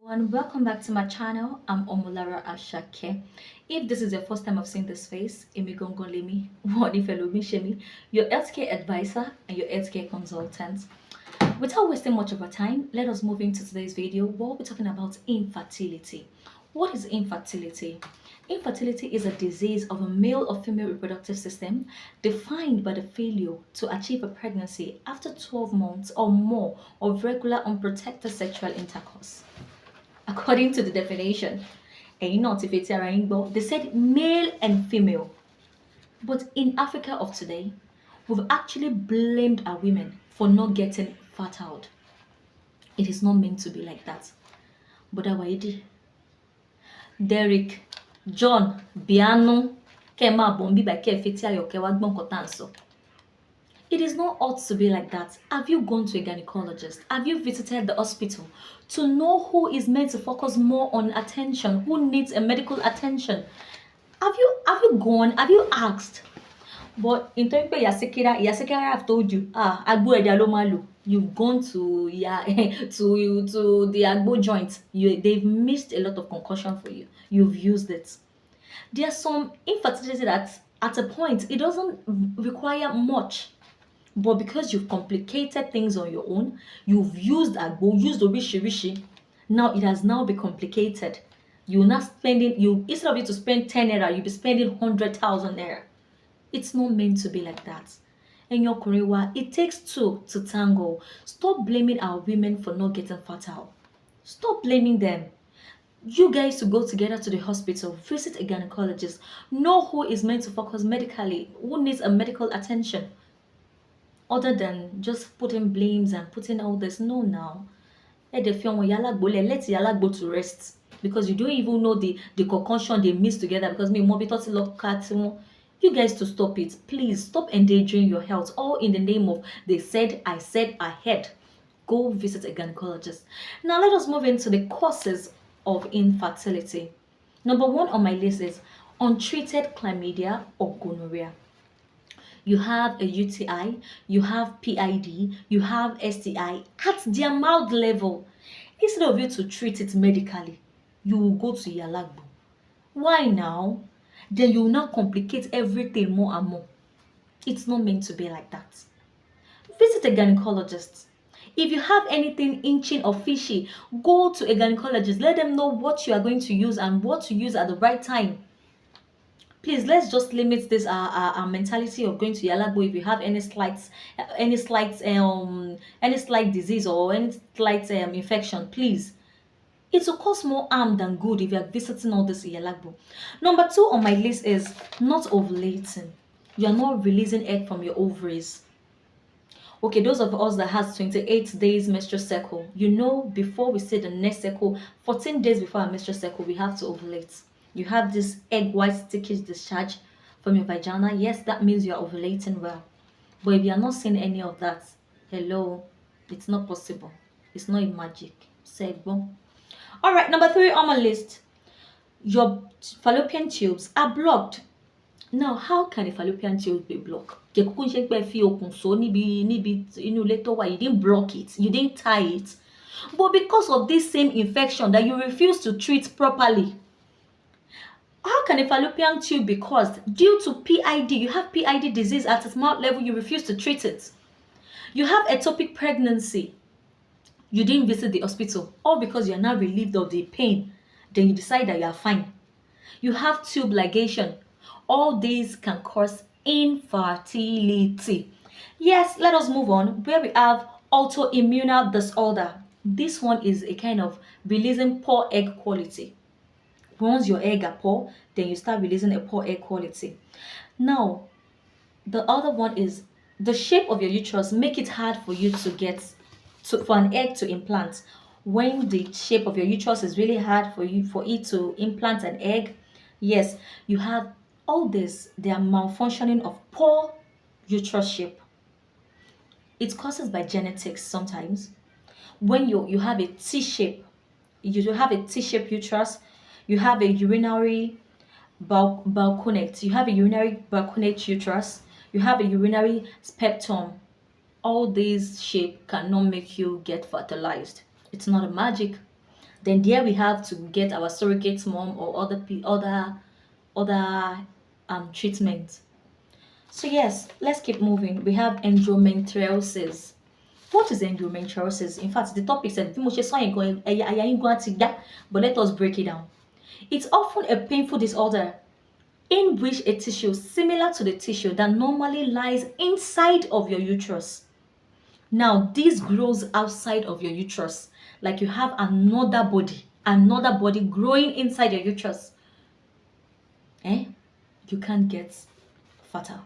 And welcome back to my channel. I'm Omolara Ashake. If this is your first time of seeing this face, Imigongolimi, Wadifelumishemi, your healthcare advisor and your healthcare consultant. Without wasting much of our time, let us move into today's video where we'll be talking about infertility. What is infertility? Infertility is a disease of a male or female reproductive system defined by the failure to achieve a pregnancy after 12 months or more of regular unprotected sexual intercourse. According to the definition, they said male and female. But in Africa of today, we've actually blamed our women for not getting fertile. It is not meant to be like that. But Awaidi, Derek, John, Biano, Kema Bombi by Kefitia Yokewagbon Kotanso. It is not ought to be like that. Have you gone to a gynecologist? Have you visited the hospital to know who is meant to focus more on attention, who needs a medical attention? Have you gone? Have you asked? But in terms of Yasekira have told you, Agbo Edalomalu, you've gone to to the Agbo joint. They've missed a lot of concussion for you. You've used it. There's some infertility that at a point it doesn't require much. But because you've complicated things on your own, you've used Agbo, used Obishi, now it has now been complicated. You're not spending, instead of you to spend 10 naira, you'll be spending 100,000 naira. It's not meant to be like that. And your Korewa, it takes two to tango. Stop blaming our women for not getting fertile. Stop blaming them. You guys to go together to the hospital, visit a gynecologist, know who is meant to focus medically, who needs a medical attention, other than just putting blames and putting all this. No, now. Let Yalagbo to rest. Because you don't even know the concussion they mix together. Because me, you guys to stop it. Please stop endangering your health. All in the name of they said, I had. Go visit a gynecologist. Now let us move into the causes of infertility. Number one on my list is untreated chlamydia or gonorrhea. You have a UTI, you have PID, you have STI at their mild level. Instead of you to treat it medically, you will go to Yalagbo. Why now? Then you will now complicate everything more and more. It's not meant to be like that. Visit a gynecologist. If you have anything inching or fishy, go to a gynecologist. Let them know what you are going to use and what to use at the right time. Please, let's just limit this our mentality of going to Yalagbo if you have any slight disease or any slight infection. Please, it will cause more harm than good if you are visiting all this Yalagbo. Number two on my list is not ovulating. You are not releasing egg from your ovaries. Okay, those of us that has 28 days menstrual cycle, you know, before we see the next cycle, 14 days before our menstrual cycle, we have to ovulate. You have this egg white stickish discharge from your vagina. Yes, that means you are ovulating well. But if you are not seeing any of that, hello, it's not possible. It's not a magic. Say boom. All right, number three on my list, your fallopian tubes are blocked. Now, how can a fallopian tube be blocked? You didn't block it, you didn't tie it. But because of this same infection that you refuse to treat properly, how can a fallopian tube be caused? Due to PID. You have PID disease at a small level, you refuse to treat it. You have ectopic pregnancy. You didn't visit the hospital, all because you are now relieved of the pain. Then you decide that you are fine. You have tube ligation. All these can cause infertility. Yes, let us move on. Where we have autoimmune disorder. This one is a kind of releasing poor egg quality. Once your egg are poor, then you start releasing a poor egg quality. Now, the other one is the shape of your uterus make it hard for you to get for an egg to implant. When the shape of your uterus is really hard for it to implant an egg, yes, you have all this. They are malfunctioning of poor uterus shape. It's caused by genetics sometimes. When you have a T shape, you have a T-shaped uterus, you have a urinary balconate, you have a urinary balconate uterus, you have a urinary septum. All these shape cannot make you get fertilized. It's not a magic. Then there we have to get our surrogate mom or other treatments. So yes, let's keep moving. We have endometriosis. What is endometriosis? In fact, the topic said, but let us break it down. It's often a painful disorder in which a tissue similar to the tissue that normally lies inside of your uterus. Now, this grows outside of your uterus, like you have another body growing inside your uterus. Eh? You can't get fertile.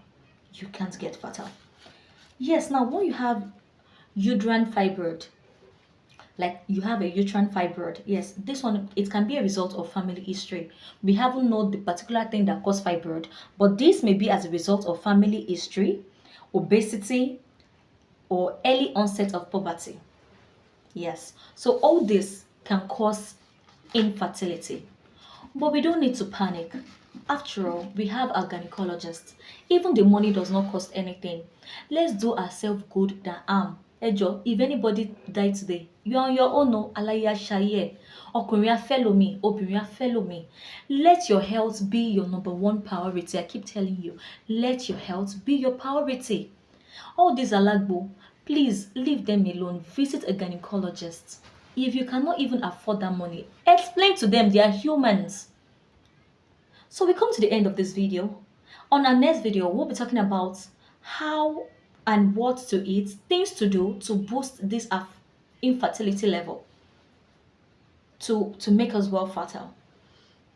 You can't get fertile. Yes, now when you have uterine fibroid, like you have a uterine fibroid, yes, this one, it can be a result of family history. We haven't known the particular thing that caused fibroid, but this may be as a result of family history, obesity, or early onset of poverty. Yes, so all this can cause infertility. But we don't need to panic. After all, we have our gynecologists. Even the money does not cost anything. Let's do ourselves good than harm. Ejo, if anybody die today, you are on your own. No, alaya shaye. Ọkùnrin á fẹ́ lomi, obìnrin á fẹ́ lomi. Let your health be your number one priority. I keep telling you, let your health be your priority. All these alagbo, please leave them alone. Visit a gynecologist. If you cannot even afford that money, explain to them they are humans. So we come to the end of this video. On our next video, we'll be talking about how and what to eat, things to do to boost this infertility level to make us well fertile.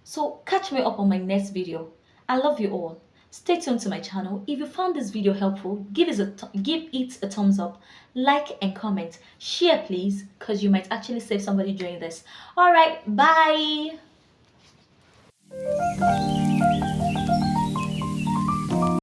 So catch me up on my next video. I love you all. Stay tuned to my channel. If you found this video helpful, give it a thumbs up, like and comment. Share please, because you might actually save somebody during this. All right, bye.